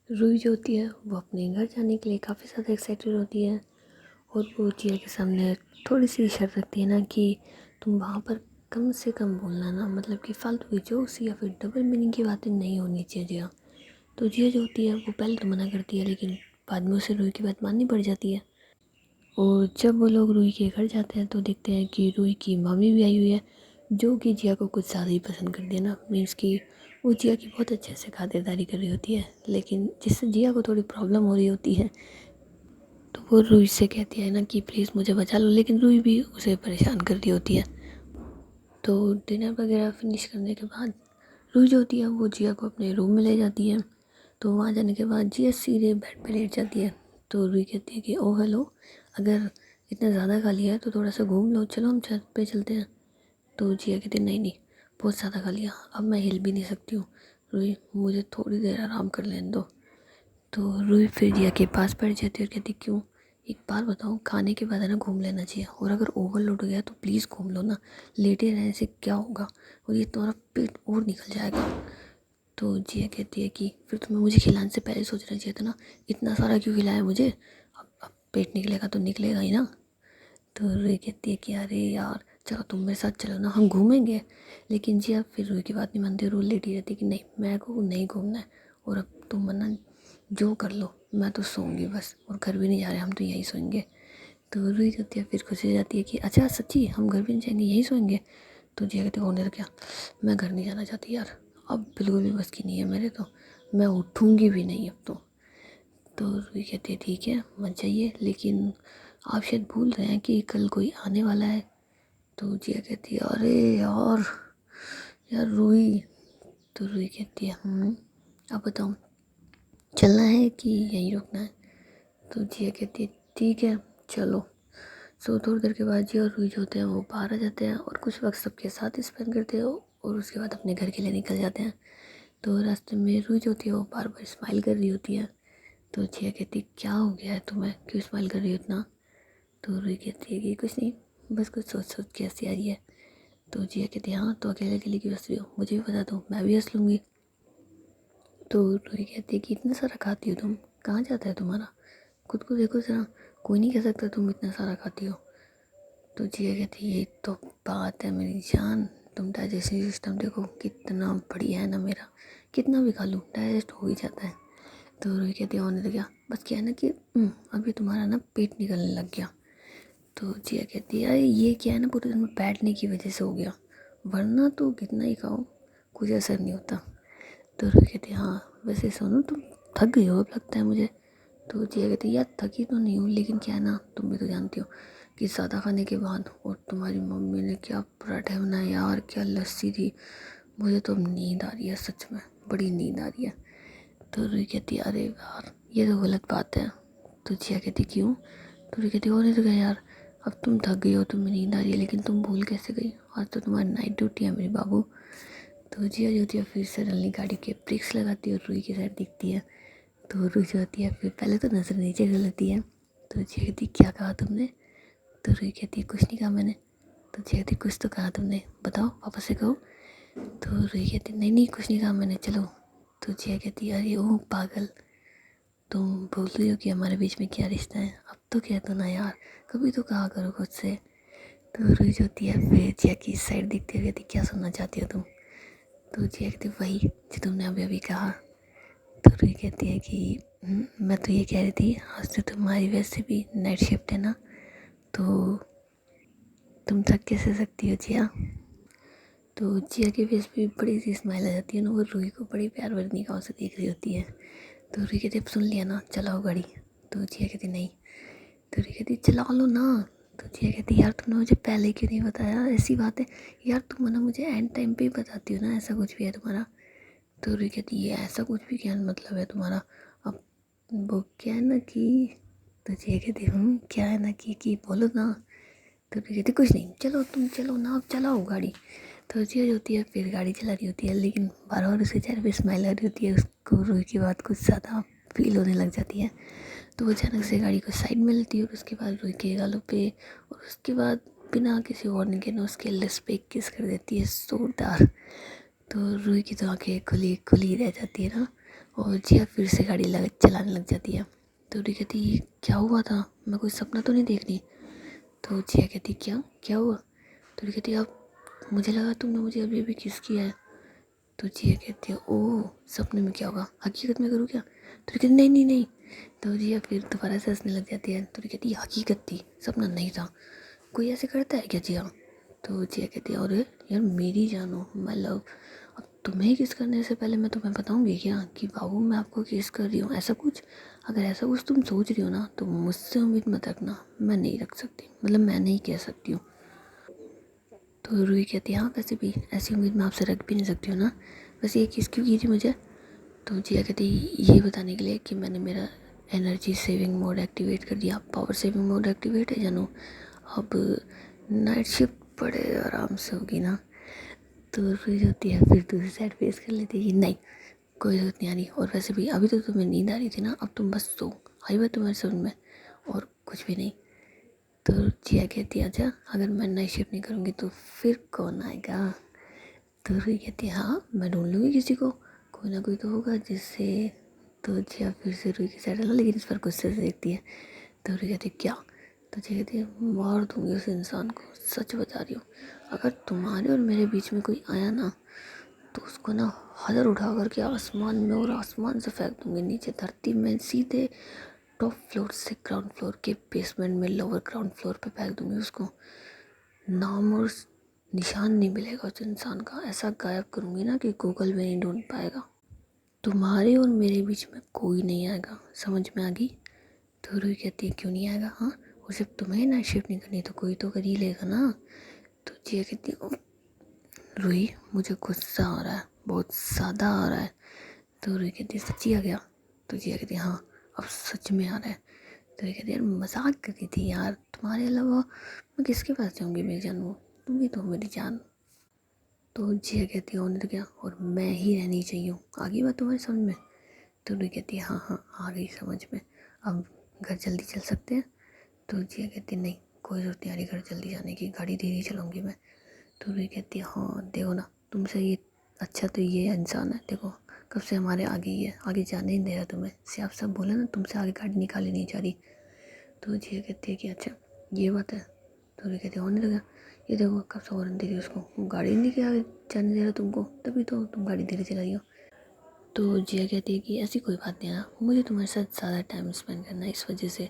रूही जो होती है वो अपने घर जाने के लिए काफ़ी ज़्यादा एक्साइटेड होती है और वो जिया के सामने थोड़ी सी शर्त रखती है ना कि तुम वहाँ पर कम से कम बोलना ना, मतलब कि फालतू की जोक्स या फिर डबल मीनिंग की बातें नहीं होनी चाहिए जिया। तो जिया जो होती है वो पहले तो मना करती है, लेकिन बाद में उसे रूही की बात माननी पड़ जाती है। और जब वो लोग रूही के घर जाते हैं तो देखते हैं कि रूही की मम्मी भी आई हुई है, जो कि जिया को कुछ ज़्यादा ही पसंद करती है ना। मीन्स कि वो जिया की बहुत अच्छे से खातिरदारी कर रही होती है, लेकिन जिससे जिया को थोड़ी प्रॉब्लम हो रही होती है। तो वो रूही से कहती है ना कि प्लीज़ मुझे बचा लो, लेकिन रूही भी उसे परेशान कर रही होती है। तो डिनर वगैरह फिनिश करने के बाद रूही जो होती है वो जिया को अपने रूम में ले जाती है। तो वहाँ जाने के बाद जिया सीधे बेड पे लेट जाती है। तो रूही कहती है कि ओ हेलो, अगर इतना ज़्यादा खा लिया है तो थोड़ा सा घूम लो, चलो हम छत पे चलते हैं। तो जिया कहती है नहीं नहीं, बहुत ज़्यादा खा लिया, अब मैं हिल भी नहीं सकती हूँ। रूही मुझे थोड़ी देर आराम कर लेने दो। तो रूही फिर जिया के पास बैठ जाती है और कहती क्यों, एक बार बताओ, खाने के बाद है ना घूम लेना चाहिए, और अगर ओवरलोड हो गया तो प्लीज़ घूम लो ना, लेटे रहने से क्या होगा, और ये तुम्हारा पेट और निकल जाएगा। तो जिया कहती है कि फिर तुम्हें मुझे खिलाने से पहले सोचना चाहिए था ना, इतना सारा क्यों खिलाया मुझे, अब पेट निकलेगा तो निकलेगा ही ना। तो रूही कहती है कि अरे यार चलो तुम मेरे साथ चलो ना, हम घूमेंगे। लेकिन जिया फिर रूही की बात नहीं मानती, रूही लेटी रहती कि नहीं मैं को नहीं घूमना है, और अब तुम मना जो कर लो, मैं तो सोऊंगी बस, और घर भी नहीं जा रहे, हम तो यहीं सोएंगे। तो रूही जो होती है फिर खुश हो जाती है कि अच्छा सच्ची हम घर भी नहीं जाएंगे, यहीं सोएंगे। तो जिया कहती है होने तो क्या, मैं घर नहीं जाना चाहती यार, अब बिल्कुल भी बस की नहीं है मेरे, तो मैं उठूँगी भी नहीं अब तो रूही कहती है ठीक है मत जाइए, लेकिन आप शायद भूल रहे हैं कि कल कोई आने वाला है। तो जिया कहती है अरे यार यार रूही। तो रूही कहती है अब बताओ चलना है कि यहीं रुकना है। तो जिया कहती है ठीक है चलो। सो थोड़ी देर के बाद जिया और रूही जो होते हैं वो बाहर आ जाते हैं और कुछ वक्त सबके साथ स्पेंड करते हैं, और उसके बाद अपने घर के लिए निकल जाते हैं। तो रास्ते में रूही जो होती है वो बार बार स्माइल कर रही होती है। तो जिया कहती क्या हो गया है तुम्हें, क्यों स्माइल कर रही हो इतना। तो रूही कहती है कि कुछ नहीं, बस कुछ सोच सोच के हंसी आ रही है। तो जिया कहती है हाँ तो अकेले अकेले क्यों हंस रही हो, मुझे भी बता दो मैं भी हंस लूँगी। तो रूही कहती है कि इतना सारा खाती हो तुम, कहाँ जाता है तुम्हारा, खुद को देखो ज़रा, कोई नहीं कह सकता तुम इतना सारा खाती हो। तो जिया कहती है ये तो बात है मेरी जान, तुम डाइजेशन सिस्टम देखो कितना बढ़िया है ना मेरा, कितना भी खा लूँ डाइजेस्ट हो ही जाता है। तो रूही कहती है होने तो क्या, बस क्या है ना कि अभी तुम्हारा ना पेट निकलने लग गया। तो जिया कहती है अरे ये क्या है ना, पूरे दिन में बैठने की वजह से हो गया, वरना तो कितना ही खाओ कुछ असर नहीं होता। तो रूही कहती है हाँ वैसे सोनू तुम थक गई हो अब लगता है मुझे। तो जिया कहती है यार थकी तो नहीं हूँ, लेकिन क्या है ना तुम भी तो जानती हो कि ज़्यादा खाने के बाद, और तुम्हारी मम्मी ने क्या पराठे बनाए यार, क्या लस्सी थी, मुझे तो अब नींद आ रही है, सच में बड़ी नींद आ रही है। तो रूही कहती है अरे यार ये तो गलत बात है। तो जिया कहती क्यों। तो रूही कहती होने तो क्या यार, अब तुम थक गई हो, तुम्हें नींद आ रही है, लेकिन तुम भूल कैसे गई, आज तो तुम्हारी नाइट ड्यूटी है मेरे बाबू। तो जिया जो होती है फिर सडनली गाड़ी के ब्रेक्स लगाती है और रूही की साइड दिखती है। तो रूही जो होती है फिर पहले तो नज़र नीचे कर लेती है। तो जिया कहती क्या कहा तुमने। तो रूही कहती है कुछ नहीं कहा मैंने। तो जिया कहती कुछ तो कहा तुमने, बताओ वापस से कहो। तो रूही कहती नहीं नहीं कुछ नहीं कहा मैंने, चलो। तो जिया कहती अरे ओ पागल, तुम भूल रही हो कि हमारे बीच में क्या रिश्ता है, अब तो कह दो ना यार, कभी तो कहा करो खुद से। तो रूही जो होती है फिर जिया की साइड देखती है, कहती क्या सुनना चाहती हो तुम। तो जिया कहती वही जो तुमने अभी अभी कहा। तो रूही कहती है कि मैं तो ये कह रही थी आज तो तुम्हारी वैसे भी नाइट शिफ्ट है ना, तो तुम थक कैसे सकती हो जिया। तो जिया के फेस पे बड़ी सी स्माइल आ जाती है ना, वो रूही को बड़ी प्यार भरी निगाहों से देख रही होती है। तो रूही कहती अब सुन लिया ना, चलाओ गाड़ी। तो जिया कहती नहीं। तो रूही कहती चला लो ना। तो जिया कहती यार तुमने मुझे पहले क्यों नहीं बताया, ऐसी बात है यार, तुम ना मुझे एंड टाइम पे ही बताती हो ना ऐसा कुछ भी है तुम्हारा। तो रूही कहती है ऐसा कुछ भी क्या मतलब है तुम्हारा, अब वो क्या है ना कि। तो जिया कहती क्या है ना कि बोलो ना। तो रूही कहती कुछ नहीं, चलो तुम चलो ना, अब चलाओ गाड़ी। तो जिया जो होती है फिर गाड़ी चला रही होती है, लेकिन बार बार उसके चेहरे पे स्माइल आ रही होती है, उसको रूही की बात कुछ ज़्यादा फील होने लग जाती है। तो वो अचानक से गाड़ी को साइड में लेती है और उसके बाद रूही के गालों पे, और उसके बाद बिना किसी वार्निंग के ना उसके लिप्स पे किस कर देती है जोरदार। तो रूही की तो आंखें खुली खुली रह जाती है ना, और जिया फिर से गाड़ी चलाने लग जाती है। तो रूही कहती ये क्या हुआ था, मैं कोई सपना तो नहीं देख रही। तो जिया कहती क्या क्या हुआ। तो रूही कहती अब मुझे लगा तुमने मुझे अभी अभी किस किया है। तो जिया कहती है ओह सपने में क्या होगा, हकीकत में करूँ क्या। तो कहती नहीं नहीं नहीं। तो जिया फिर दोबारा से हंसने लग जाती है। तो कहती हकीकत थी, सपना नहीं था, कोई ऐसे करता है क्या जिया। तो जिया कहती है अरे यार मेरी जानो माय लव, अब तुम्हें किस करने से पहले मैं तुम्हें बताऊंगी क्या कि बाबू मैं आपको किस कर रही हूँ, ऐसा कुछ। अगर ऐसा कुछ तुम सोच रही हो ना तो मुझसे उम्मीद मत रखना, मैं नहीं रख सकती, मतलब मैं नहीं कह सकती हूँ। तो रूही कहती है हाँ वैसे भी ऐसी उम्मीद मैं आपसे रख भी नहीं सकती हूँ ना, वैसे ये किस क्यों की थी मुझे। तो जिया कहती ये बताने के लिए कि मैंने मेरा एनर्जी सेविंग मोड एक्टिवेट कर दिया। पावर सेविंग मोड एक्टिवेट है जानू, अब नाइट शिफ्ट बड़े आराम से होगी ना। तो रूही होती है फिर दूसरी साइड फेस कर लेती है कि नहीं कोई जरूरत नहीं आ रही, और वैसे भी अभी तो तुम्हें नींद आ रही थी ना, अब तुम बस सो, आई बात तुम्हारे समझ में, और कुछ भी नहीं। तो जिया कहती है अच्छा अगर मैं नाइट शिफ्ट नहीं करूँगी तो फिर कौन आएगा। तो रूही कहती है हाँ मैं ढूंढ लूँगी किसी को, कोई ना कोई तो होगा जिससे। तो जिया फिर से रूही की साइड लेकिन इस पर गुस्से से देखती है। तो रूही कहती है क्या। तो जिया कहती है मार दूंगी उस इंसान को, सच बता रही हूँ, अगर तुम्हारे और मेरे बीच में कोई आया ना तो उसको ना हदर उठा करके आसमान में, और आसमान से फेंक दूंगी नीचे धरती में, सीधे टॉप फ्लोर से ग्राउंड फ्लोर के बेसमेंट में लोअर ग्राउंड फ्लोर पे फेंक दूंगी उसको, नाम और निशान नहीं मिलेगा उस इंसान का, ऐसा गायब करूँगी ना कि गूगल में नहीं ढूंढ पाएगा। तुम्हारे और मेरे बीच में कोई नहीं आएगा, समझ में आ गई। तो रूही कहती है क्यों नहीं आएगा, हाँ और सिर्फ तुम्हें नाइट शिफ्ट नहीं करनी तो कोई तो कर ही लेगा ना। तो जिया कहती है रूही मुझे गुस्सा आ रहा है, बहुत ज़्यादा आ रहा है। तो रूही कहती है सच्ची आ गया। तो जिया कहती है हाँ अब सच में आ रहा है। तो रूही कहती है यार मजाक कर रही थी यार, तुम्हारे अलावा मैं किसके पास जाऊँगी मेरी जान, वो तुम ही तो मेरी जान। तो जिया कहती है होने तो क्या, और मैं ही रहनी चाहिए हूँ, आ गई बात तुम्हारी समझ में। तो रूही कहती है हाँ हाँ आ गई समझ में, अब घर जल्दी चल सकते हैं। तो जिया कहती है नहीं कोई ज़रूरत नहीं आ रही घर जल्दी जाने की, गाड़ी धीरे चलाऊँगी मैं। तो रूही कहती है हाँ देखो ना तुमसे ये अच्छा तो ये इंसान है, देखो कब से हमारे आगे ही है, आगे जाने ही नहीं दे रहा तुम्हें, सिर्फ सब बोला ना तुमसे आगे गाड़ी निकाली नहीं जा रही। तो जिया कहती है कि अच्छा ये बात है। तो रूही कहती है होने लगा, ये देखो कब से हॉर्न दे रही उसको, वो गाड़ी नहीं के आगे जाने दे रहा तुमको, तभी तो तुम गाड़ी धीरे चलाई हो। तो जिया कहती है कि ऐसी कोई बात नहीं है, मुझे तुम्हारे साथ ज़्यादा टाइम स्पेंड करना है इस वजह से।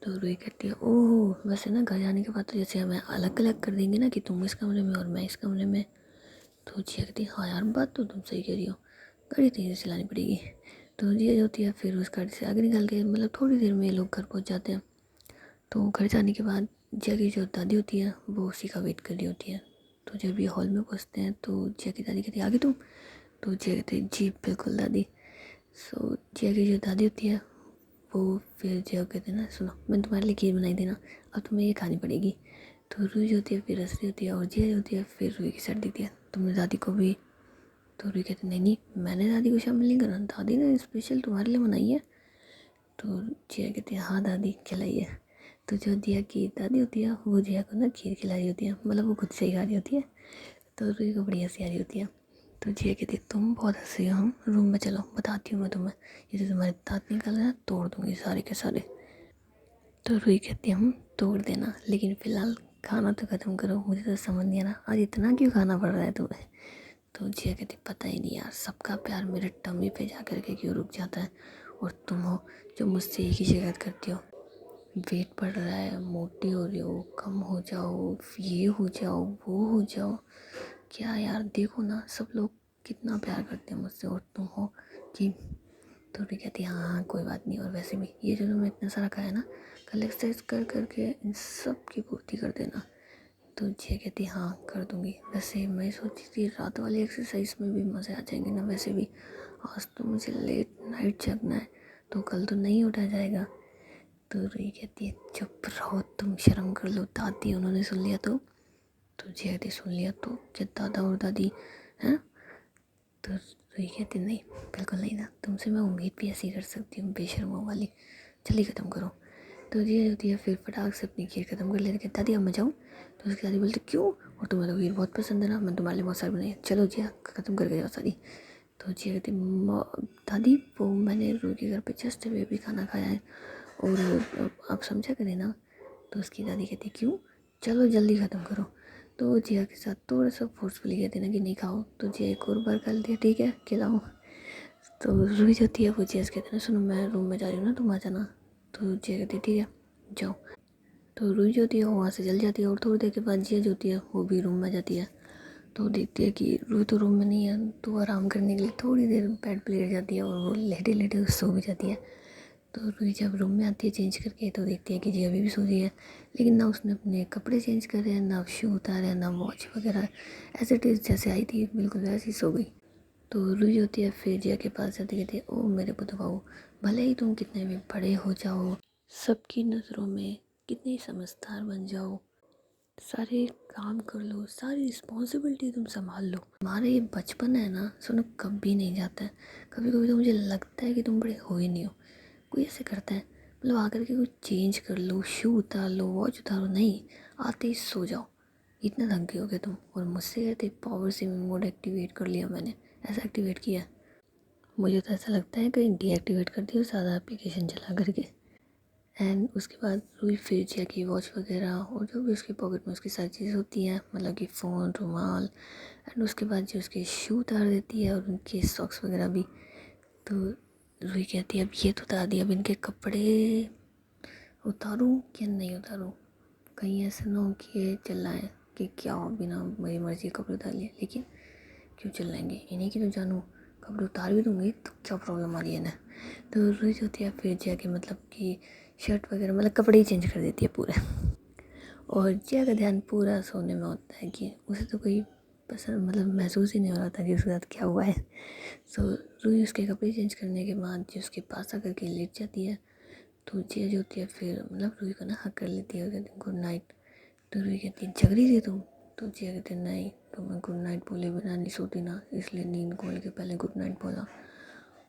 तो रूही कहती है ओह वैसे ना घर जाने के बाद तो जैसे हमें अलग अलग कर देंगे ना कि तुम इस कमरे में और मैं इस कमरे में। तो जिया कहती है हाँ यार बात तो तुम सही कह रही हो, गाड़ी तेज़ चलानी पड़ेगी। तो जिया जो होती है फिर उस गाड़ी से आगे निकल के, मतलब थोड़ी देर में ये लोग घर पहुंच जाते हैं। तो घर जाने के बाद जिया की जो दादी होती है वो उसी का वेट कर रही होती है। तो जब ये हॉल में पहुँचते हैं तो जिया की दादी कहती है आगे तुम। तो जिया कहती है जी बिल्कुल दादी। सो जिया की जो दादी होती है वो फिर जिया कहते हैं ना सुनो मैंने तुम्हारे लिए खीर बनाई थी ना, अब तुम्हें ये खानी पड़ेगी। तो रूही जो होती है फिर हंस रही होती है, और जिया जो होती है फिर रूही की साइड देती है तुमने दादी को भी। तो रूही कहती नहीं नहीं मैंने दादी को शामिल नहीं करा, दादी ने स्पेशल तुम्हारे लिए बनाई है। तो जिया कहती है हाँ दादी खिलाइए। तो जो जिया की दादी होती है वो जिया को ना खीर खिला रही होती है, मतलब वो खुद से ही खा रही होती है। तो रूही को बड़ी हंसी आ रही होती है। तो जिया कहती है तुम बहुत हंसी हो, हम रूम में चलो बताती हूँ मैं तुम्हें, ये जो तुम्हारे दांत निकल रहे हैं तोड़ दूँगी सारे के सारे। तो रूही कहती है हम तोड़ देना लेकिन फ़िलहाल खाना तो ख़त्म करो, मुझे तो समझ नहीं आ रहा आज इतना क्यों खाना पड़ रहा है तुम्हें। तो जिया कहती पता ही नहीं यार, सबका प्यार मेरे टम्मी पे जा कर के क्यों रुक जाता है, और तुम हो जो मुझसे एक ही शिकायत करती हो, वेट बढ़ रहा है, मोटी हो रही हो, कम हो जाओ, ये हो जाओ वो हो जाओ। क्या यार देखो ना सब लोग कितना प्यार करते हैं मुझसे, और तुम हो कि। तो भी कहती है हाँ हाँ कोई बात नहीं, और वैसे भी ये जो तुमने इतना सारा खाया ना कल एक्सरसाइज कर करके इन सब की पूर्ति कर देना। तो जिया कहती हाँ कर दूँगी, वैसे मैं सोची थी रात वाली एक्सरसाइज में भी मज़े आ जाएंगे ना, वैसे भी आज तो मुझे लेट नाइट जगना है तो कल तो नहीं उठा जाएगा। तो रूही कहती है चुप रहो तुम, शर्म कर लो, दादी उन्होंने सुन लिया तो जिया कहती सुन लिया तो क्या दादा और दादी हैं। तो रूही कहती नहीं बिल्कुल नहीं ना, तुमसे मैं उम्मीद भी ऐसी कर सकती हूँ बेशर्मों वाली, जल्दी ख़त्म करो। तो जिया होती है फिर फटाक से अपनी खीर ख़त्म कर लेती है, दादी अब मैं जाऊँ। तो उसकी दादी बोलती क्यों, और तुम्हें तो खीर बहुत पसंद है ना, मैं तुम्हारे लिए बहुत सारी बनाई है, चलो जिया ख़त्म करके जाओ सारी। तो जिया कहती दादी वो मैंने रूही के घर पे जस्ट अभी अभी खाना खाया है और आप समझा करें ना। तो उसकी दादी कहती क्यों, चलो जल्दी ख़त्म करो। तो जिया के साथ थोड़ा सा फोर्सफुली कहते ना कि नहीं खाओ। तो जिया एक और बार कर दिया, ठीक है खिलाओ। तो रूही जो होती है वो जिया से कहते ना सुनो मैं रूम में जा रही हूँ ना, तुम आ जाना। तो जिया कहती ठीक है जाओ। तो रूही जो होती है वो वहाँ से जल जाती है और थोड़ी देर के बाद जिया जो होती है वो भी रूम में जाती है। तो देखती है कि रूही तो रूम में नहीं है। तो आराम करने के लिए थोड़ी देर बेड पे लेट जाती है और वो लेटे लेटे सो भी जाती है। तो रूही जब रूम में आती है चेंज करके तो देखती है कि जी अभी भी सो रही है, लेकिन ना उसने अपने कपड़े चेंज करे हैं, ना शू उतारे हैं, ना वॉच वगैरह। ऐसे टेज जैसे आई थी बिल्कुल वैसे ही सो गई। तो रूही होती है फिर जिया के पास जाती कहती है ओ मेरे पुत्र बाबू, भले ही तुम कितने भी बड़े हो जाओ, सबकी नज़रों में कितने ही समझदार बन जाओ, सारे काम कर लो, सारी रिस्पॉन्सिबिलिटी तुम संभाल लो, तुम्हारा ये बचपन है ना सुनो कभी नहीं जाता है। कभी कभी तो मुझे लगता है कि तुम बड़े हो ही नहीं हो। कोई ऐसे करता है मतलब आकर के कुछ चेंज कर लो, शू उतार लो, वॉच उतारो, नहीं आते ही सो जाओ, इतना थक गए हो गए तुम। और मुझसे कहते पावर सेविंग मोड एक्टिवेट कर लिया मैंने, ऐसा एक्टिवेट किया। मुझे तो ऐसा लगता है कहीं डीएक्टिवेट कर दिया ज़्यादा एप्लीकेशन चला करके। एंड उसके बाद रूही फिर जिया की वॉच वगैरह और जो भी उसके पॉकेट में उसकी सारी चीज़ें होती हैं मतलब कि फ़ोन, रुमाल, एंड उसके बाद जो उसके शू उतार देती है और उनके सॉक्स वगैरह भी। तो रूही कहती है अब ये तो उतार दिया, अब इनके कपड़े उतारूँ कि नहीं उतारूँ, कहीं ऐसा ना हो कि ये चिल्लाएं कि क्या हो बिना मेरी मर्ज़ी के कपड़े उतार लिए। लेकिन क्यों चिल्लाएंगे, इन्हीं की तो जानूँ, कपड़े उतार भी दूँगी तो क्या प्रॉब्लम आ रही है ना। तो रोज़ होती है फिर जाके मतलब कि शर्ट वगैरह मतलब कपड़े ही चेंज कर देती है पूरे। और जिया का ध्यान पूरा सोने में होता है कि उसे तो कोई पसंद मतलब महसूस ही नहीं हो रहा था कि उसके साथ क्या हुआ है। सो रूही उसके कपड़े चेंज करने के बाद जो उसके पास आकर के लेट जाती है। तो जिया जो होती है फिर मतलब रूही को ना हक कर लेती है और कहती है गुड नाइट। तो रूही कहती है जग रही थी तुम। तो जिया कहती है नहीं, तो मैं गुड नाइट बोले बिना नहीं सोती ना, इसलिए नींद खोल के पहले गुड नाइट बोला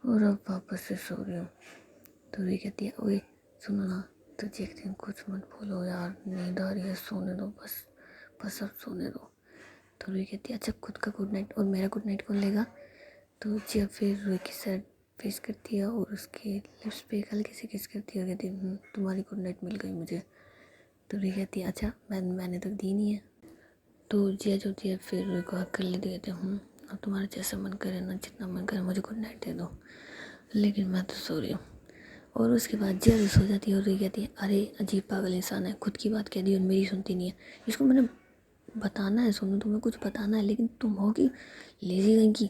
और अब वापस से सो रही हूँ। तो रूही कहती है ओए सुनो ना। तो जिया कहती है कुछ मत बोलो यार, नींद आ रही है, सोने दो बस, बस अब सोने दो। तो रूही कहती है अच्छा खुद का गुड नाइट और मेरा गुड नाइट कौन लेगा। तो जिया फिर रूही की साइड फेस करती है और उसके लिप्स पे हल्की सी किस करती है और कहती है तुम्हारी गुड नाइट मिल गई मुझे। तो रूही कहती है अच्छा मैंने तो दी नहीं है। तो जिया जो होती है फिर रूही को हक कर लेती, कहते अब तुम्हारा जैसा मन करे ना, जितना मन करे मुझे गुड नाइट दे दो, लेकिन मैं तो सो रही हूँ। और उसके बाद जिया भी सो जाती है और रूही कहती है अरे अजीब पागल इंसान है, खुद की बात कह दी और मेरी सुनती नहीं है। इसको मैंने बताना है सुनो, तुम्हें कुछ बताना है लेकिन तुम हो कि लेजी गई की,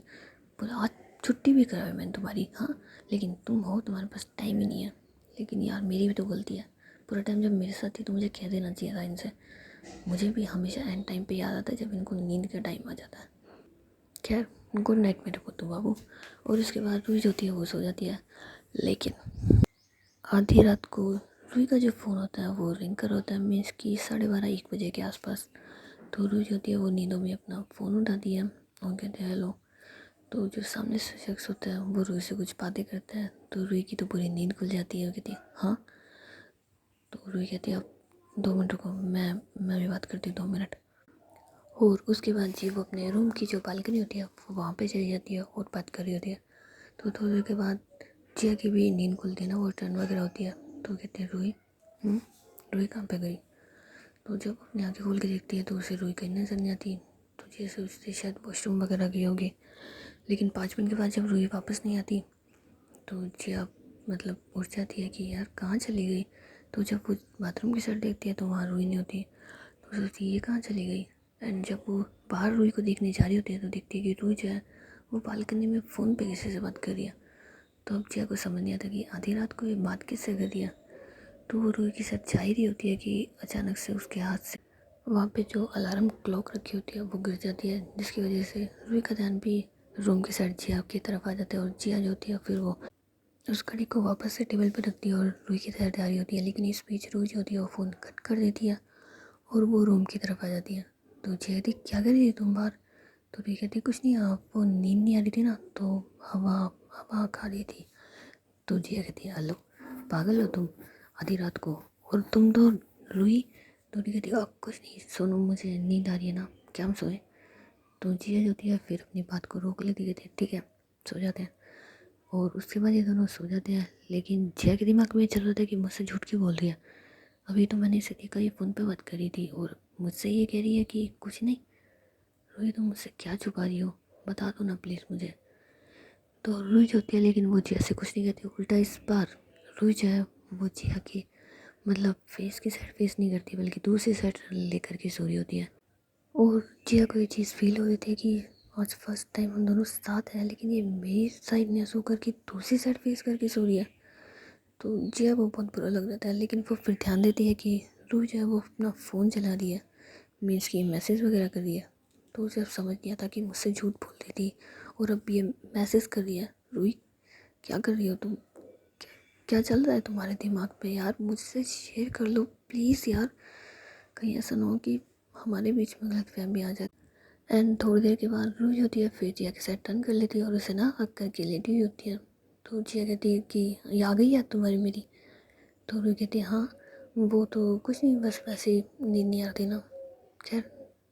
बोला आज छुट्टी भी कराई मैंने तुम्हारी, हाँ लेकिन तुम हो तुम्हारे पास टाइम ही नहीं है। लेकिन यार मेरी भी तो गलती है, पूरा टाइम जब मेरे साथ थी तो मुझे कह देना चाहिए था इनसे। मुझे भी हमेशा एंड टाइम पे याद आता है जब इनको नींद का टाइम आ जाता है। खैर गुड नाइट मेरे पुत्तू बाबू। और उसके बाद रूही जो होती है वो सो जाती है। लेकिन आधी रात को रूही का जो फ़ोन होता है वो रिंग कर होता है, मीन्स कि 12:30-1 बजे के आसपास। तो रूही जो होती है वो नींदों में अपना फ़ोन उठाती है और कहते हैं हेलो। तो जो सामने से शख्स होता है वो रूही से कुछ बातें करता है। तो रूही की तो पूरी नींद खुल जाती है और कहती है हाँ। तो रूही कहती है अब 2 मिनट रुको, मैं भी बात करती हूँ 2 मिनट। और उसके बाद जी वो अपने रूम की जो बालकनी होती है वो वहाँ पे चली जाती है और बात कर रही होती है। तो थोड़ी देर के बाद जिया की भी नींद खुलती है ना, वो टर्न वगैरह होती है। तो कहते हैं रूही रूही कहाँ पे गई। तो जब अपनी आँखें खोल के देखती है तो उसे रूही कहीं नजर नहीं आती। तो जिया सोचती है शायद वॉशरूम वगैरह गई होगी। लेकिन 5 मिनट के बाद जब रूही वापस नहीं आती तो जिया मतलब उठ जाती है कि यार कहाँ चली गई। तो जब वो बाथरूम की साइड देखती है तो वहाँ रूही नहीं होती। तो सोचती है ये कहाँ चली गई। एंड जब वो बाहर रूही को देखने जा रही होती है तो देखती है कि रूही जो है वो बालकनी में फ़ोन पे किसी से बात कर रही है। तो अब जिया को समझ नहीं आता कि आधी रात को ये बात किससे कर रही है। तो वो रूही के साथ जा ही रही होती है कि अचानक से उसके हाथ से वहाँ पे जो अलार्म क्लॉक रखी होती है वो गिर जाती है, जिसकी वजह से रूही का ध्यान भी रूम की साइड जिया की तरफ आ जाता है। और जिया जो होती है फिर वो उस घड़ी को वापस से टेबल पर रखती है और रूही की तरफ जा रही होती है। लेकिन इस बीच रूही जो होती है वो फ़ोन कट कर देती है और वो रूम की तरफ आ जाती है। तो जिया कहती क्या कर रही थी तुम बाहर। तो रूही कहती कुछ नहीं, आपको नींद नहीं आ रही थी ना तो हवा हवा खा रही थी। तो जिया कहती है हेलो पागल हो तुम, आधी रात को, और तुम तो रूही। तो रूही कहती है कुछ नहीं सुनो मुझे नींद आ रही है ना, क्या हम सोए। तो जिया जो होती है फिर अपनी बात को रोक लेती, कहती है ठीक है सो जाते हैं। और उसके बाद ये दोनों सो जाते हैं, लेकिन जिया के दिमाग में ये चल रहा था कि मुझसे झूठ क्यों बोल रही है। अभी तो मैंने इसे देखा ये फ़ोन पे बात करी थी और मुझसे ये कह रही है कि कुछ नहीं। रूही तुम मुझसे क्या छुपा रही हो, बता दो ना प्लीज़ मुझे। तो रूही जो होती है, लेकिन वो जिया से कुछ नहीं कहती, उल्टा इस बार रूही जो है वो जिया की मतलब फेस की साइड फेस नहीं करती, बल्कि दूसरी साइड लेकर के सो रही होती है। और जिया को ये चीज़ फील हो रही थी कि आज फर्स्ट टाइम हम दोनों साथ हैं, लेकिन ये मेरी साइड ने सो करके दूसरी साइड फेस करके सो रही है। तो जिया को बहुत बुरा लग रहा था, लेकिन वो फिर ध्यान देती है कि रूही जो है वो अपना फ़ोन चला रही है, मीन्स की मैसेज वगैरह कर रही है। तो उसे अब समझ गया था कि मुझसे झूठ बोल रही थी और अब ये मैसेज कर रही है। रूही क्या कर रही हो तुम, क्या चल रहा है तुम्हारे दिमाग पे यार, मुझसे शेयर कर लो प्लीज़ यार, कहीं ऐसा ना हो कि हमारे बीच में गलतफहमी आ जाए। एंड थोड़ी देर के बाद रूही होती है फिर जिया के साथ टर्न कर लेती है और उसे ना हक करके लेटी हुई होती है। तो जिया कहती है कि ये आ गई याद तुम्हारी मेरी। तो रूही कहती है हाँ, वो तो कुछ नहीं, बस वैसे ही नींद नहीं आती ना। खैर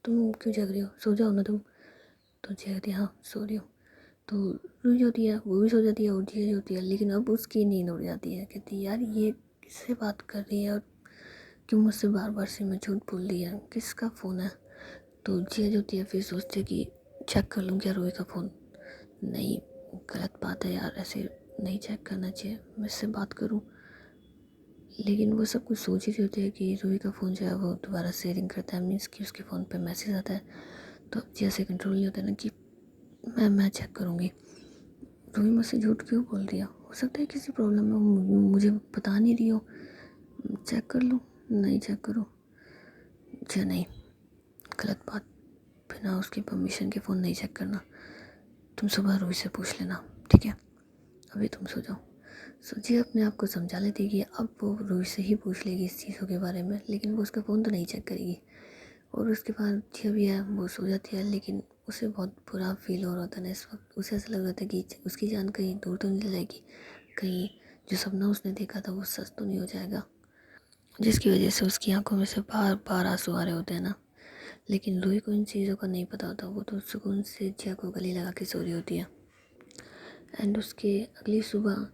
तुम क्यों जग रही हो, सो जाओ ना तुम। तो जिया कहती है हाँ सो रही हूँ। तो रूही जो होती है वो भी सो जाती है और जिया जो होती है, लेकिन अब उसकी नींद उड़ जाती है। कहती है यार ये किससे बात कर रही है और क्यों मुझसे बार बार से मैं झूठ बोल रही है, किसका फ़ोन है। तो जिया जो होती है फिर सोचती है कि चेक कर लूँ क्या रूही का फ़ोन। नहीं, गलत बात है यार, ऐसे नहीं चेक करना चाहिए, मैं इससे बात करूँ। लेकिन वो सब कुछ सोच ही रही होती है कि रूही का फ़ोन जो है वो दोबारा से रिंग करता है, मीन्स कि उसके फ़ोन पे मैसेज आता है। तो अब जिया से कंट्रोल नहीं होता है ना कि मैं चेक करूँगी, रूही मुझसे झूठ क्यों बोल रही है, हो सकता है किसी प्रॉब्लम में मुझे बता नहीं रही हो, चेक कर लूँ। नहीं चेक करो जी, नहीं, गलत बात, बिना उसकी परमिशन के फ़ोन नहीं चेक करना। तुम सुबह रूही से पूछ लेना, ठीक है, अभी तुम सो जाओ। सोचिए अपने आप को समझा लेती कि अब वो रूही से ही पूछ लेगी इस चीज़ों के बारे में, लेकिन वो उसका फ़ोन तो नहीं चेक करेगी। और उसके बाद जिया भी है वो सो जाती है, लेकिन उसे बहुत बुरा फील हो रहा था ना इस वक्त। उसे ऐसा लग रहा था कि उसकी जान कहीं दूर तो नहीं जाएगी, कहीं जो सपना उसने देखा था वो सच तो नहीं हो जाएगा, जिसकी वजह से उसकी आंखों में से बार बार आंसू आ रहे होते हैं ना। लेकिन रूही को इन चीज़ों का नहीं पता होता, वो तो सुकून से जिया को गले लगा के सो रही होती है। एंड उसके अगली सुबह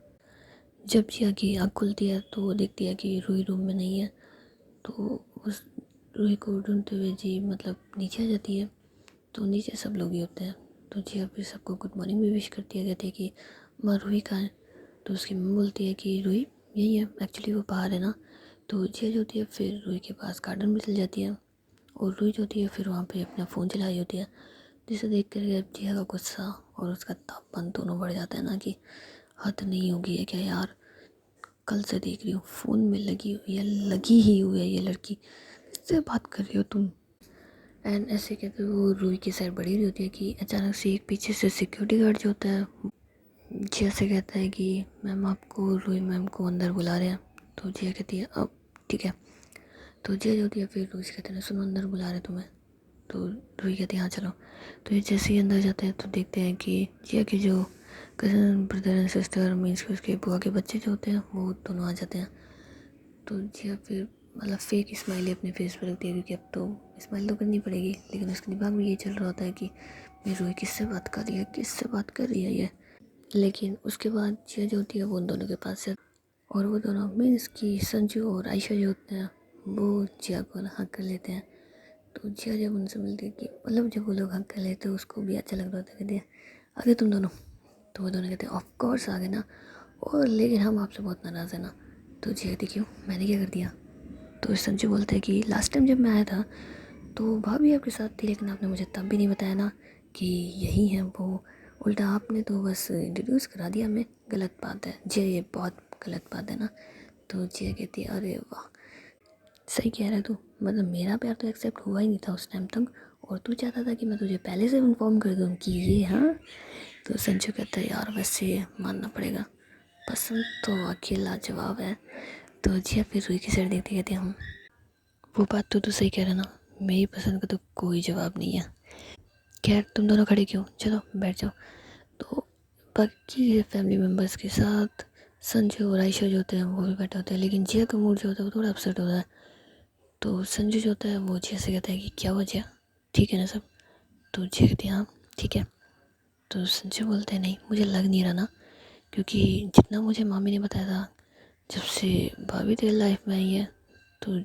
जब जिया की आँख खुलती है तो वो देखती है कि रूही रूम में नहीं है। तो उस रूही को ढूंढते हुए जी मतलब नीचे आ जाती है। तो नीचे सब लोग ही होते हैं। तो जिया फिर सबको गुड मॉर्निंग भी विश करती है, कहती है कि माँ रूही कहाँ है। तो उसकी मम्मी बोलती है कि रूही यही है, एक्चुअली वो बाहर है ना। तो जिया जो होती है फिर रूही के पास गार्डन में चल जाती है और रूही जो होती है फिर वहाँ पे अपना फ़ोन चला रही होती है, जिसे देख कर जिया का गुस्सा और उसका तापमान दोनों बढ़ जाता है ना कि हद नहीं होगी है क्या यार, कल से देख रही हूँ फ़ोन में लगी हुई है, लगी ही हुई है ये लड़की, किससे बात कर रही हो तुम। एंड ऐसे कहते वो रूही की साइड बढ़ी रही होती है कि अचानक से एक पीछे से सिक्योरिटी गार्ड जो होता है जिया से कहता है कि मैम आपको रूही मैम को अंदर बुला रहे हैं। तो जिया कहती है अब ठीक है। तो जिया जो होती है फिर रूही से कहते हैं सुनो अंदर बुला रहे तुम्हें। तो रूही कहती है हाँ चलो। तो ये जैसे ही अंदर जाते हैं तो देखते हैं कि जिया के जो cousin brother and sister means कि उसके बुआ के बच्चे जो होते हैं वो दोनों आ जाते हैं। तो जिया फिर मतलब फेक स्माइल अपने फेस पर रखती है, क्योंकि अब तो स्माइल तो करनी पड़ेगी, लेकिन उसके दिमाग में ये चल रहा होता है कि मैं रोई किससे बात कर रही है, किससे बात कर रही है ये। लेकिन उसके बाद जिया जो होती है वो उन दोनों के पास से और वो दोनों मीन्स कि संजू और आयशा जो होते हैं वो जिया को हक कर लेते हैं। तो जिया जब उनसे मिलती है कि मतलब जब वो लोग हक कर लेते हैं उसको भी अच्छा लग रहा होता है, कहते हैं आगे तुम दोनों। तो वो दोनों कहते हैं ऑफ कोर्स आ गए ना, और लेकिन हम आपसे बहुत नाराज़ है ना। तो जिया कहती क्यों, मैंने क्या कर दिया। तो संजू बोलता है कि लास्ट टाइम जब मैं आया था तो भाभी आपके साथ थी, लेकिन आपने मुझे तब भी नहीं बताया ना कि यही है वो, उल्टा आपने तो बस इंट्रोड्यूस करा दिया हमें, गलत बात है जी, ये बहुत गलत बात है ना। तो जिया कहती है अरे वाह सही कह रहा है तू, मतलब मेरा प्यार तो एक्सेप्ट हुआ ही नहीं था उस टाइम तक, और तू चाहता था कि मैं तुझे पहले से इन्फॉर्म कर दूँ कि ये हाँ। तो संजू कहता है यार वैसे मानना पड़ेगा, पसंद तो अकेला जवाब है। तो जिया फिर रुई की साइड देखते कहते हम वो बात तो तू सही कह रहा ना, मेरी पसंद का तो कोई जवाब नहीं है। खैर तुम दोनों खड़े क्यों, चलो बैठ जाओ। तो बाकी फैमिली मेम्बर्स के साथ संजू और आयशा जो होते हैं वो भी बैठे होते हैं, लेकिन जिया का मूड जो होता है वो थोड़ा अपसेट होता है। तो संजू जो होता है वो जिया से कहता है कि क्या हुआ जिया, ठीक है ना सब। तो जिया कहती है हाँ ठीक है। तो संजू बोलते हैं नहीं मुझे लग नहीं रहा ना, क्योंकि जितना मुझे मामी ने बताया था जब से भाभी तेरी लाइफ में आई है, तो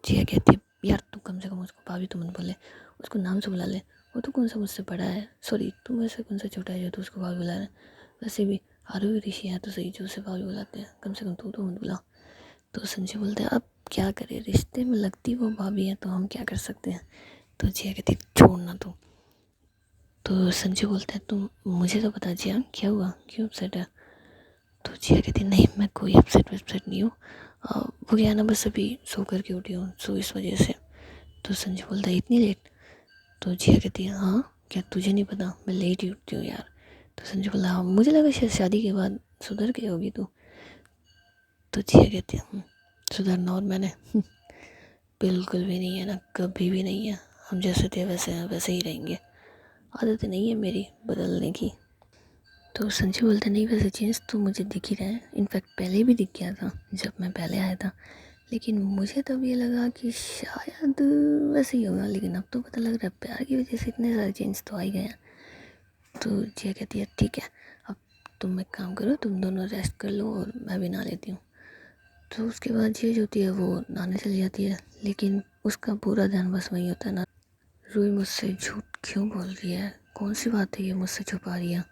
जिया कहती है यार तू कम से कम उसको भाभी तो मत बोले, उसको नाम से बुला ले, वो तो कौन सा मुझसे बड़ा है, सॉरी तू मुझसे कौन सा छोटा है जो तू उसको भाभी बुला रहा है, वैसे भी आरोही ऋषि है तो सही जो उसे भाभी बुलाते हैं, कम से कम तू तो मत बुला। तो संजय बोलते हैं अब क्या करें, रिश्ते में लगती वो भाभी है तो हम क्या कर सकते हैं। तो जिया कहती छोड़ना तू। तो संजय बोलता है तुम मुझे तो बता जिया क्या हुआ, क्यों अपसेट है। तो जिया कहती नहीं मैं कोई अपसेट वेपसेट नहीं हूँ, वो क्या ना बस अभी सो करके उठी हूँ सो इस वजह से। तो संजय बोलता है इतनी लेट। तो जिया कहती है हाँ क्या तुझे नहीं पता मैं लेट ही उठती हूँ यार। तो संजय बोला हाँ मुझे लगा शायद शादी के बाद सुधर गई होगी तू। तो जिया कहती है सुधरना और मैंने बिल्कुल भी नहीं है ना, कभी भी नहीं है, हम जैसे थे वैसे हैं वैसे ही रहेंगे, आदत नहीं है मेरी बदलने की। तो संजय बोलते नहीं वैसे चेंज तो मुझे दिख ही रहा है, इनफैक्ट पहले भी दिख गया था जब मैं पहले आया था, लेकिन मुझे तब ये लगा कि शायद वैसे ही होगा, लेकिन अब तो पता लग रहा है प्यार की वजह से इतने सारे चेंज तो आ ही गए हैं। तो जिया कहती है ठीक है अब तुम एक काम करो तुम दोनों रेस्ट कर लो और मैं भी नहा लेती हूँ। तो उसके बाद जिया जो होती है वो नहाने चली जाती है, लेकिन उसका पूरा ध्यान बस वही होता है ना, रूही मुझसे झूठ क्यों बोल रही है, कौन सी बात है ये मुझसे छुपा रही है।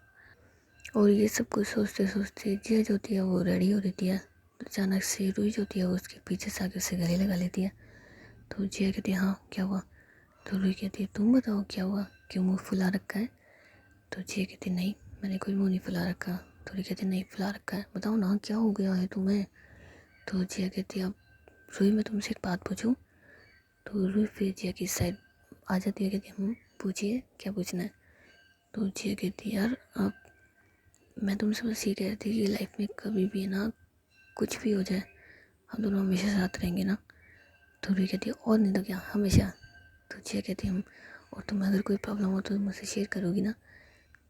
और ये सब कुछ सोचते सोचते जिया जो होती है वो रेडी हो रहती है, तो अचानक से रूही जो होती है वो उसके पीछे से आके उसे गले लगा लेती है। तो जिया कहती है हाँ क्या हुआ। तो रूही कहती है तुम बताओ क्या हुआ, क्यों मुँह फुला रखा है। तो जिया कहती नहीं मैंने कोई मुँह नहीं फुला रखा। तो रूही कहती नहीं फुला रखा है, बताओ ना क्या हो गया है तुम्हें। तो जिया कहती है अब रूही मैं तुमसे एक बात पूछूं। तो रूही फिर जिया की साइड आ जाती है, कहती है पूछिए क्या पूछना है। तो जिया कहती है यार अब मैं तुमसे बस ये कह रही थी कि लाइफ में कभी भी ना कुछ भी हो जाए हम दोनों हमेशा साथ रहेंगे ना। तो रूही कहती है और नहीं तो क्या हमेशा। तो जिया कहती है हम और तुम्हें अगर कोई प्रॉब्लम हो तो मुझसे शेयर करोगी ना।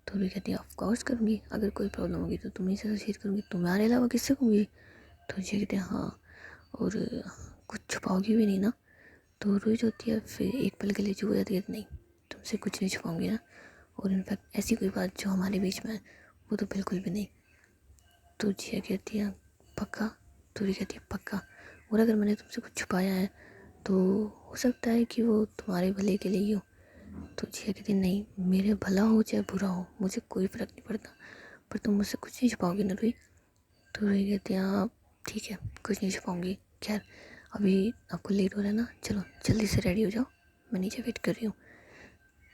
तो रूही कहती है ऑफ कोर्स करूँगी, अगर कोई प्रॉब्लम होगी तो तुम्हें से शेयर करूँगी, तुम्हारे अलावा किससे कहूँगी। तो जिया कहती है हाँ और कुछ छुपाओगी भी नहीं ना। तो रूही जो होती है फिर एक पल के लिए चुप हो जाती है नहीं तुमसे कुछ नहीं छुपाऊंगी ना, और इनफैक्ट ऐसी कोई बात जो हमारे बीच में है वो तो बिल्कुल भी नहीं। तो जिया कहती है पक्का। तो रूही कहती है पक्का, और अगर मैंने तुमसे कुछ छुपाया है तो हो सकता है कि वो तुम्हारे भले के लिए ही हो। तो जिया कहती है नहीं मेरे भला हो चाहे बुरा हो मुझे कोई फ़र्क नहीं पड़ता, पर तुम मुझसे कुछ नहीं छुपाओगी ना रूही। तो रूही कहती है हाँ ठीक है कुछ नहीं छुपाऊंगी, खैर अभी आपको लेट हो रहा है ना, चलो जल्दी से रेडी हो जाओ मैं नीचे वेट कर रही हूँ।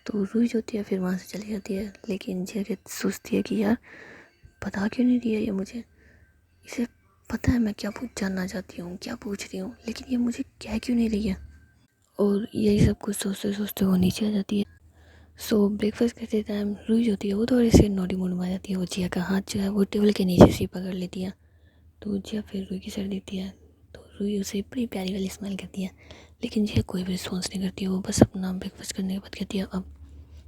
तो रूही जो होती है फिर वहाँ से चली जाती है, लेकिन जिया सोचती है कि यार बता क्यों नहीं दिया ये मुझे, इसे पता है मैं क्या पूछ जानना चाहती हूँ क्या पूछ रही हूँ, लेकिन ये मुझे कह क्यों नहीं रही है। और यही सब कुछ सोचते सोचते वो नीचे आ जाती है। सो ब्रेकफास्ट करते टाइम रूही जो होती है वो थोड़ी सी नोटी मूड में आ जाती है, वो जिया का हाथ जो है वो टेबल के नीचे से पकड़ लेती है। तो जिया फिर रूही की साइड देती है, तो रूही उसे बड़ी प्यारी वाली स्माइल करती है, लेकिन जिया कोई भी रिस्पॉन्स नहीं करती है, वो बस अपना ब्रेकफास्ट करने के बाद कहती है अब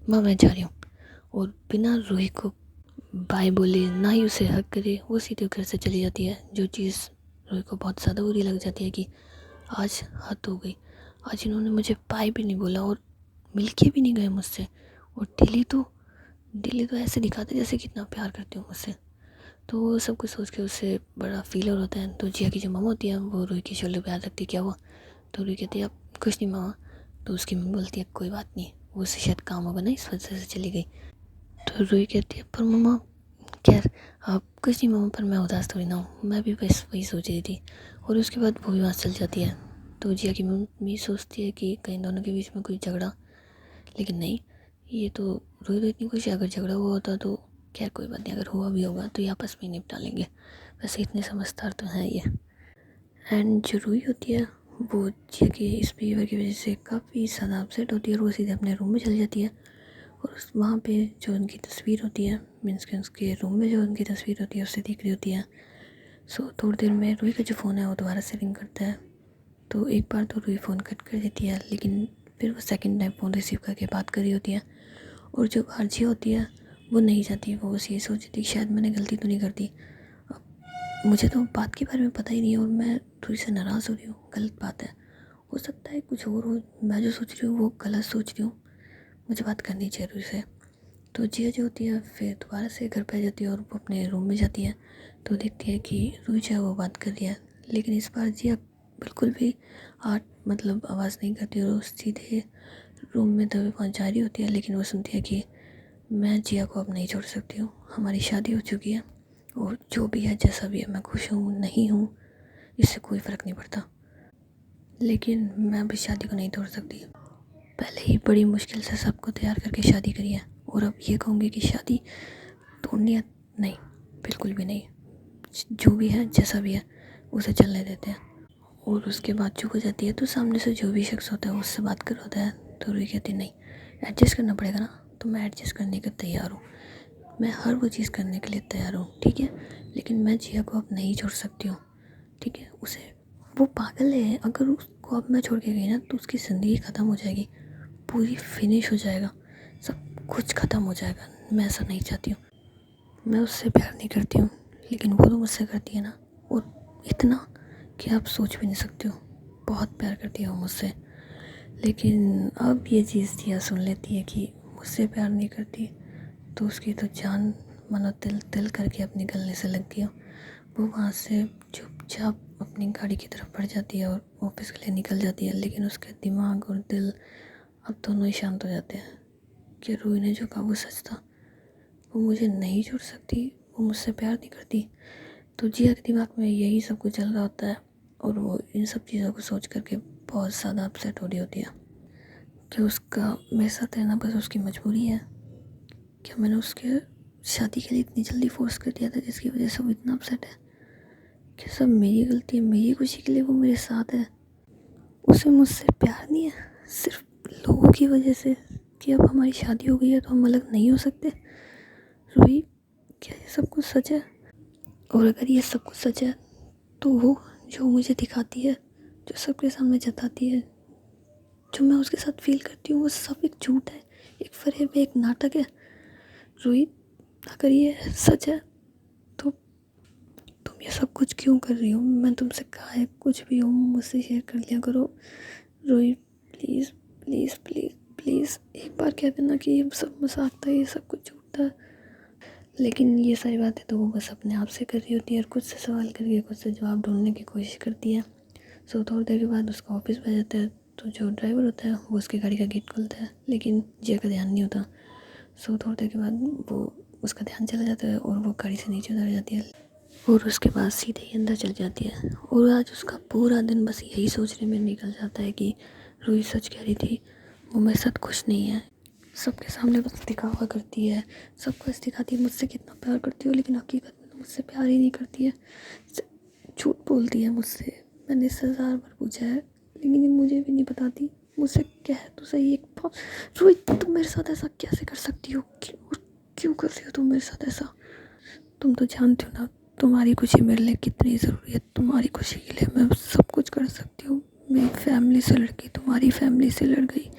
माँ मैं जा रही हूँ। और बिना रूही को बाय बोले ना ही उसे हक करे वो सीधे घर से चली जाती है, जो चीज़ रूही को बहुत ज़्यादा बुरी लग जाती है कि आज हद हो गई, आज इन्होंने मुझे बाय भी नहीं बोला और मिलके भी नहीं गए मुझसे, और दिल्ली तो ऐसे दिखाते जैसे कितना प्यार करते हो मुझसे। तो वो सब कुछ सोच के उससे बड़ा फील होता है। तो जिया की जो मम्मा होती है वो रूही के शोल्डर पे हाथ रखती है क्या हुआ। तो रूही कहती है अब कुछ नहीं मामा। तो उसकी मम्मी बोलती है कोई बात नहीं वो उससे शायद काम होगा ना इस वजह से चली गई। तो रूही कहती है पर मम्मा खैर आप कुछ नहीं मामा, पर मैं उदास थोड़ी ना हूँ, मैं भी बस वही सोच रही थी। और उसके बाद वो भी वहाँ चल जाती है। तो जिया की मम्मी सोचती है कि कहीं दोनों के बीच में कोई झगड़ा, लेकिन नहीं ये तो रूही तो इतनी खुश है, अगर झगड़ा हुआ होता तो खैर कोई बात नहीं, अगर हुआ भी होगा तो ये आपस में निपटा लेंगे, वैसे इतने समझदार तो हैं ये। एंड जो रूही होती है वो जिया के इस बिहेवियर की वजह से काफ़ी ज़्यादा अपसेट होती है, और वो सीधे अपने रूम में चली जाती है। और उस वहाँ पे जो उनकी तस्वीर होती है मीन्स कि उसके रूम में जो उनकी तस्वीर होती है उससे देख रही होती है। सो थोड़ी देर में रूही का जो फ़ोन है वो दोबारा से रिंग करता है। तो एक बार तो रूही फ़ोन कट कर देती है, लेकिन फिर वो सेकंड टाइम फ़ोन रिसीव करके बात कर रही होती है। और जो आरजी होती है वो नहीं जाती, वो बस ये सोचती थी शायद मैंने गलती तो नहीं कर दी, मुझे तो बात के बारे में पता ही नहीं है और मैं थोड़ी सी नाराज़ हो रही हूँ, गलत बात है, हो सकता है कुछ और हो, मैं जो सोच रही हूँ वो गलत सोच रही हूँ, मुझे बात करनी चाहिए रूही से। तो जिया जो होती है फिर दोबारा से घर पे आ जाती है और वो अपने रूम में जाती है। तो देखती है कि रूही जो है वो बात कर रही है, लेकिन इस बार जिया बिल्कुल भी आवाज़ नहीं करती और वो सीधे रूम में दबे पहुँच जा रही होती है। लेकिन वो सुनती है कि मैं जिया को अब नहीं छोड़ सकती हूँ, हमारी शादी हो चुकी है और जो भी है जैसा भी है मैं खुश हूँ नहीं हूँ इससे कोई फ़र्क नहीं पड़ता, लेकिन मैं अभी शादी को नहीं तोड़ सकती। पहले ही बड़ी मुश्किल से सबको तैयार करके शादी करी है और अब ये कहूँगी कि शादी तोड़नी है? नहीं, बिल्कुल भी नहीं। जो भी है जैसा भी है उसे चलने देते हैं। और उसके बाद चुप हो जाती है। तो सामने से जो भी शख्स होता है उससे बात कर होता है। तो रूही कहती है नहीं, एडजस्ट करना पड़ेगा ना, तो मैं एडजस्ट करने को तैयार हूँ, मैं हर वो चीज़ करने के लिए तैयार हूँ, ठीक है, लेकिन मैं जिया को अब नहीं छोड़ सकती हूँ, ठीक है। उसे, वो पागल है, अगर उसको अब मैं छोड़ के गई ना तो उसकी ज़िंदगी ख़त्म हो जाएगी, पूरी फिनिश हो जाएगा, सब कुछ ख़त्म हो जाएगा। मैं ऐसा नहीं चाहती हूँ। मैं उससे प्यार नहीं करती हूँ, लेकिन वो तो मुझसे करती है ना, और इतना कि आप सोच भी नहीं सकते हो। बहुत प्यार करती है वो मुझसे। लेकिन अब ये चीज़ जिया सुन लेती है कि मुझसे प्यार नहीं करती, तो उसकी तो जान मानो तिल तिल करके अपनी गलने से लग गया। वो वहाँ से चुपचाप अपनी गाड़ी की तरफ बढ़ जाती है और ऑफिस के लिए निकल जाती है। लेकिन उसके दिमाग और दिल अब दोनों ही शांत हो जाते हैं कि रूही ने जो कहा वो सच था, वो मुझे नहीं छोड़ सकती, वो मुझसे प्यार नहीं करती। तो जिया के दिमाग में यही सब कुछ चल रहा होता है और वो इन सब चीज़ों को सोच करके बहुत ज़्यादा अपसेट हो रही होती है कि उसका मेरे साथ रहना बस उसकी मजबूरी है। क्या मैंने उसके शादी के लिए इतनी जल्दी फोर्स कर दिया था जिसकी वजह से वो इतना अपसेट है? क्या सब मेरी गलती है? मेरी खुशी के लिए वो मेरे साथ है? उसे मुझसे प्यार नहीं है, सिर्फ लोगों की वजह से कि अब हमारी शादी हो गई है तो हम अलग नहीं हो सकते? रूही, क्या ये सब कुछ सच है? और अगर ये सब कुछ सच है तो वो जो मुझे दिखाती है, जो सबके सामने जताती है, जो मैं उसके साथ फील करती हूँ, वो सब एक झूठ है, एक फरेब है, एक नाटक है। रूही, अगर ये सच है तो तुम ये सब कुछ क्यों कर रही हो? मैं तुमसे कहा है कुछ भी हो मुझसे शेयर कर लिया करो। Ruhi please please please please, एक बार कह देना कि ये सब मजाक था, ये सब कुछ झूठ था। लेकिन ये सारी बातें तो वो बस अपने आप से कर रही होती है और खुद से सवाल करके खुद से जवाब ढूंढने की कोशिश करती है। सो थोड़ी देर के बाद उसका ऑफिस बज जाता है। तो जो ड्राइवर होता है वो उसकी गाड़ी का गेट खोलता है, लेकिन जिया का ध्यान नहीं होता। सो थोड़ी देर के बाद वो उसका ध्यान चला जाता है और वो गाड़ी से नीचे उतर जाती है और उसके बाद सीधे ही अंदर चल जाती है। और आज उसका पूरा दिन बस यही सोचने में निकल जाता है कि रूही सच कह रही थी, वो मेरे साथ खुश नहीं है, सबके सामने बस दिखावा करती है, सबको दिखाती है मुझसे कितना प्यार करती हो, लेकिन हकीकत में तो मुझसे प्यार ही नहीं करती है, झूठ बोलती है मुझसे। मैंने इससे 1000 बार पूछा है लेकिन ये मुझे भी नहीं बताती, मुझसे कह तो सही एक बार। रोहित, तुम मेरे साथ ऐसा कैसे कर सकती हो? क्यों कर रही हो तुम मेरे साथ ऐसा? तुम तो जानती हो ना तुम्हारी खुशी मेरे लिए कितनी ज़रूरी है। तुम्हारी खुशी के लिए मैं सब कुछ कर सकती हूँ। मेरी फैमिली से लड़ गई, तुम्हारी फैमिली से लड़ गई,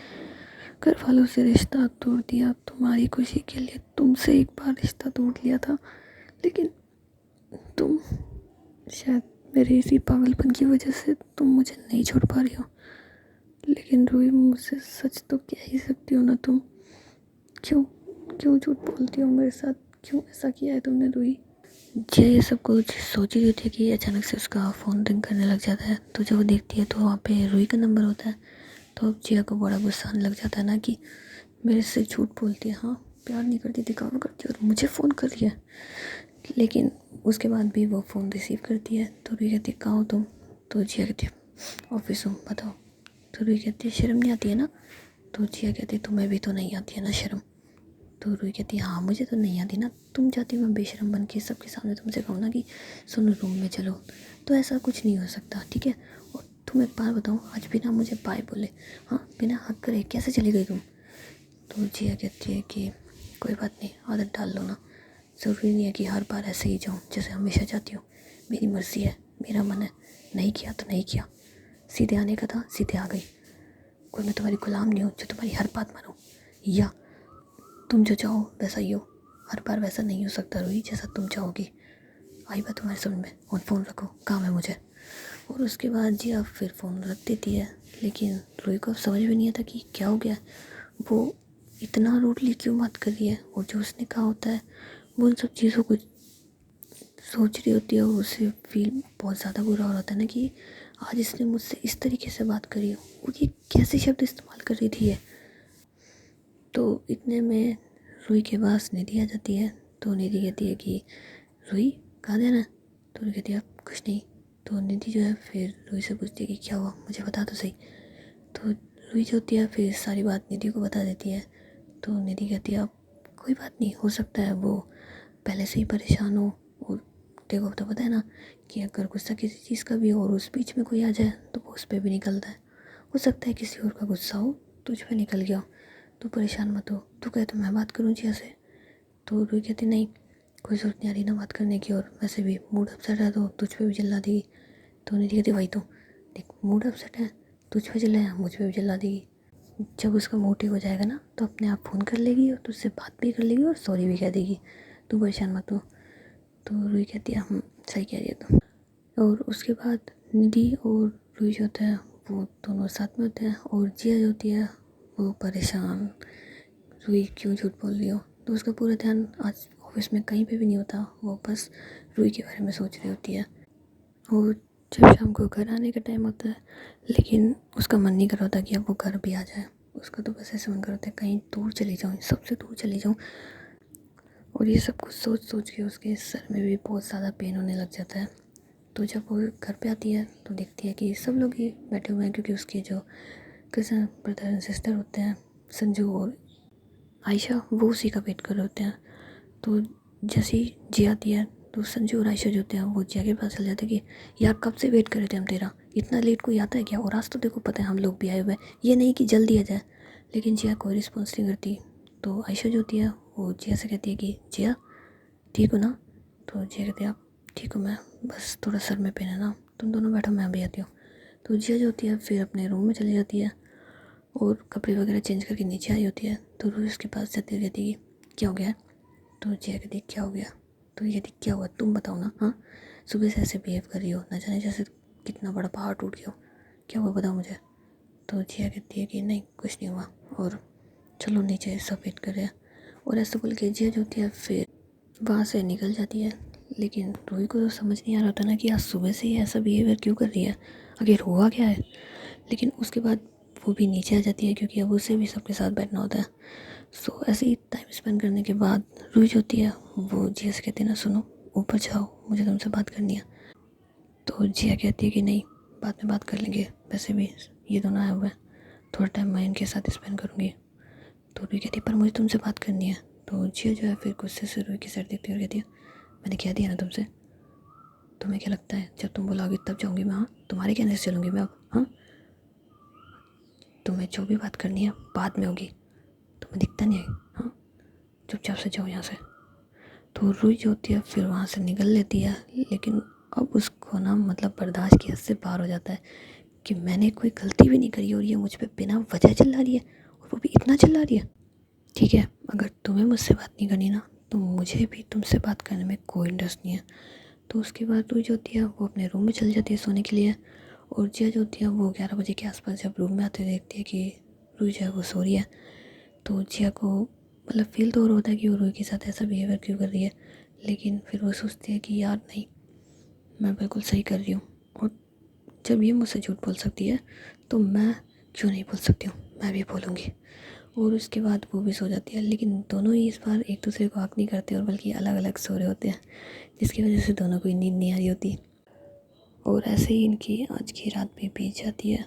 घर वालों से रिश्ता तोड़ दिया तुम्हारी खुशी के लिए, तुमसे एक बार रिश्ता तोड़ लिया था, लेकिन तुम शायद मेरे इसी पागलपन की वजह से तुम मुझे नहीं छोड़ पा रही हो। लेकिन रूही, मुझसे सच तो कह ही सकती हो ना तुम? क्यों क्यों झूठ बोलती हो मेरे साथ? क्यों ऐसा किया है तुमने रूही? जिया ये सब कुछ सोच रही होती है कि अचानक से उसका फ़ोन रिंग करने लग जाता है। तो जब वो देखती है तो वहाँ पे रूही का नंबर होता है। तो अब जिया को बड़ा गुस्सा आने लग जाता है ना कि मेरे से झूठ बोलती है, हाँ प्यार नहीं करती, दिखावा करती है और मुझे फ़ोन कर रही है। लेकिन उसके बाद भी वो फ़ोन रिसीव करती है। तो रूही कहती है कहाँ हो तुम? तो जिया कहती है ऑफिस हूँ, बताओ। तो रूही कहती है शर्म नहीं आती है ना? तो जिया कहती है तुम्हें भी तो नहीं आती है ना शर्म? तो रूही कहती है हाँ मुझे तो नहीं आती ना, तुम चाहती हो मैं बेशरम बन के सबके सामने तुमसे कहूँ ना कि सुनो रूम में चलो, तो ऐसा कुछ नहीं हो सकता, ठीक है। और तुम एक बार बताओ, आज बिना मुझे बाय बोले, हाँ बिना हक करे कैसे चली गई तुम? तो जिया कहती है कि कोई बात नहीं, आदत डाल लो ना, ज़रूरी नहीं है कि हर बार ऐसे ही जाऊँ जैसे हमेशा जाती हूँ, मेरी मर्ज़ी है, मेरा मन है, नहीं किया तो नहीं किया, सीधे आने का था सीधे आ गई। कोई मैं तुम्हारी गुलाम नहीं हूँ जो तुम्हारी हर बात मानूँ, या तुम जो चाहो वैसा ही हो। हर बार वैसा नहीं हो सकता रूही जैसा तुम चाहोगी। आई बात तुम्हारे समझ में? और फ़ोन रखो, काम है मुझे। और उसके बाद जी अब फिर फ़ोन रख देती है। लेकिन रूही को अब समझ में नहीं आता कि क्या हो गया। वो इतना रूडली क्यों बात कर रही है, और जो उसने कहा होता है वो उन सब चीज़ों को सोच रही होती है, और उसे फील बहुत ज़्यादा बुरा हो रहा था ना कि आज इसने मुझसे इस तरीके से बात करी, और ये कैसे शब्द इस्तेमाल कर रही थी ये। तो इतने में रूही के पास निधि आ जाती है। तो निधि कहती है कि रूही कहाँ देना, तो रूही कहती है कुछ नहीं। तो निधि जो है फिर रूही से पूछती है कि क्या हुआ, मुझे बता तो सही। तो रूही जो होती है फिर सारी बात निधि को बता देती है। तो निधि कहती है अब कोई बात नहीं, हो सकता है वो पहले से ही परेशान हो, और देखो तो पता है ना कि अगर गुस्सा किसी चीज़ का भी हो और उस बीच में कोई आ जाए तो वो उस पर भी निकलता है। हो सकता है किसी और का गुस्सा हो, तुझ पे निकल गया हो, तू परेशान मत हो। तू कहे तो मैं बात करूँ जिया से। तो रूही कहती नहीं, कोई ज़रूरत नहीं आ रही ना बात करने की, और वैसे भी मूड अपसेट है तो तुझ पे भी चिल्ला देगी। तो निधि कहती वही तो देख, मूड अपसेट है, तुझ पे चिल्लाया, मुझ पे भी चिल्ला देगी। जब उसका मूड ठीक हो जाएगा ना तो अपने आप फ़ोन कर लेगी और तुझसे बात भी कर लेगी और सॉरी भी कह देगी, तू परेशान मत हो। तो रूही कहती है सही कह रही है तुम। और उसके बाद निधि और रूही जो होता है वो दोनों साथ में होते हैं, और जिया जो होती है वो परेशान, रूही क्यों झूठ बोल रही हो। तो उसका पूरा ध्यान आज ऑफिस में कहीं पे भी नहीं होता, वो बस रूही के बारे में सोच रही होती है। और जब शाम को घर आने का टाइम होता है, लेकिन उसका मन नहीं कर रहा था कि अब वो घर भी आ जाए। उसका तो बस ऐसे मन कर रहा था कहीं दूर चली जाऊँ, सबसे दूर चली जाऊँ। और ये सब कुछ सोच सोच के उसके सर में भी बहुत ज़्यादा पेन होने लग जाता है। तो जब वो घर पे आती है तो देखती है कि सब लोग ही बैठे हुए हैं, क्योंकि उसके जो कज़न ब्रदर एंड सिस्टर होते हैं संजू और आयशा, वो उसी का वेट कर रहे होते हैं। तो जैसे ही जिया आती है तो संजू और आयशा जो होते हैं वो जिया के पास चले जाते हैं कि यार कब से वेट कर रहे थे हम तेरा, इतना लेट कोई आता है क्या, और आज तो देखो पता है हम लोग भी आए हुए हैं, ये नहीं कि जल्दी आ जाए। लेकिन जिया कोई रिस्पॉन्स नहीं करती। तो आयशा जो होती है वो जिया से कहती है कि जिया ठीक हो ना। तो जिया कहती है आप ठीक हो, मैं बस थोड़ा सर में पेन है ना, तुम दोनों बैठो मैं भी आती हूँ। तो जिया जो होती है फिर अपने रूम में चली जाती है और कपड़े वगैरह चेंज करके नीचे आई होती है। तो रूही उसके पास जाती है, कहती है क्या हो गया है। तो जिया कहती है क्या हो गया। तो ये कहती क्या हुआ तुम बताओ ना। हाँ, सुबह से ऐसे बिहेव कर रही हो, न जाने जैसे कितना बड़ा पहाड़ टूट गया हो, क्या हुआ बताओ मुझे। तो जिया कहती है कि नहीं कुछ नहीं हुआ, और चलो नीचे सब वेट कर रहे हैं। और ऐसा बोल के जिया जो होती है फिर वहाँ से निकल जाती है। लेकिन रूही को तो समझ नहीं आ रहा था ना कि आज सुबह से ही ऐसा बिहेवियर क्यों कर रही है, आखिर हुआ क्या है। लेकिन उसके बाद वो भी नीचे आ जाती है, क्योंकि अब उसे भी सबके साथ बैठना होता है। सो ऐसे ही टाइम स्पेंड करने के बाद रूही जो होती है वो जिया से कहती है ना सुनो ऊपर जाओ, मुझे तुमसे बात करनी है। तो जिया कहती है कि नहीं बाद में बात कर लेंगे, वैसे भी ये दोनों आए हुए हैं, थोड़ा टाइम मैं इनके साथ स्पेंड करूँगी। तो रूही कहती है पर मुझे तुमसे बात करनी है। तो जिया जो है फिर गुस्से से रूही की साइड देखती है और कहती है मैंने कह दिया ना तुमसे, तुम्हें क्या लगता है जब तुम बुलाओगी तब जाऊँगी मैं। हाँ, तुम्हारे कहने से चलूँगी मैं अब। हाँ, तुम्हें जो भी बात करनी है बाद में होगी, तुम्हें दिखता नहीं है। हाँ, चुपचाप से जाओ यहाँ से। तो रूही जो होती है फिर वहाँ से निकल लेती है। लेकिन अब उसको ना मतलब बर्दाश्त की हद से पार हो जाता है कि मैंने कोई गलती भी नहीं करी और ये मुझ पर बिना वजह चिल्ला रही है, और वो भी इतना चिल्ला रही है। ठीक है, अगर तुम्हें मुझसे बात नहीं करनी ना तो मुझे भी तुमसे बात करने में कोई इंटरेस्ट नहीं है। तो उसके बाद रूही जो होती है वो अपने रूम में चली जाती है सोने के लिए। और जिया जो होती है वो 11 बजे के आसपास जब रूम में आते देखती है कि रूही जो है वो सो रही है। तो जिया को मतलब फील तो और होता है कि वो रूही के साथ ऐसा बिहेवियर क्यों कर रही है। लेकिन फिर वो सोचती है कि यार नहीं, मैं बिल्कुल सही कर रही हूँ, और जब ये मुझसे झूठ बोल सकती है तो मैं क्यों नहीं बोल सकती हूँ, मैं भी बोलूँगी। और उसके बाद वो भी सो जाती है। लेकिन दोनों ही इस बार एक दूसरे को हक नहीं करते और बल्कि अलग अलग सो रहे होते हैं, जिसकी वजह से दोनों को नींद नहीं आ रही होती। और ऐसे ही इनकी आज की रात भी बीत जाती है।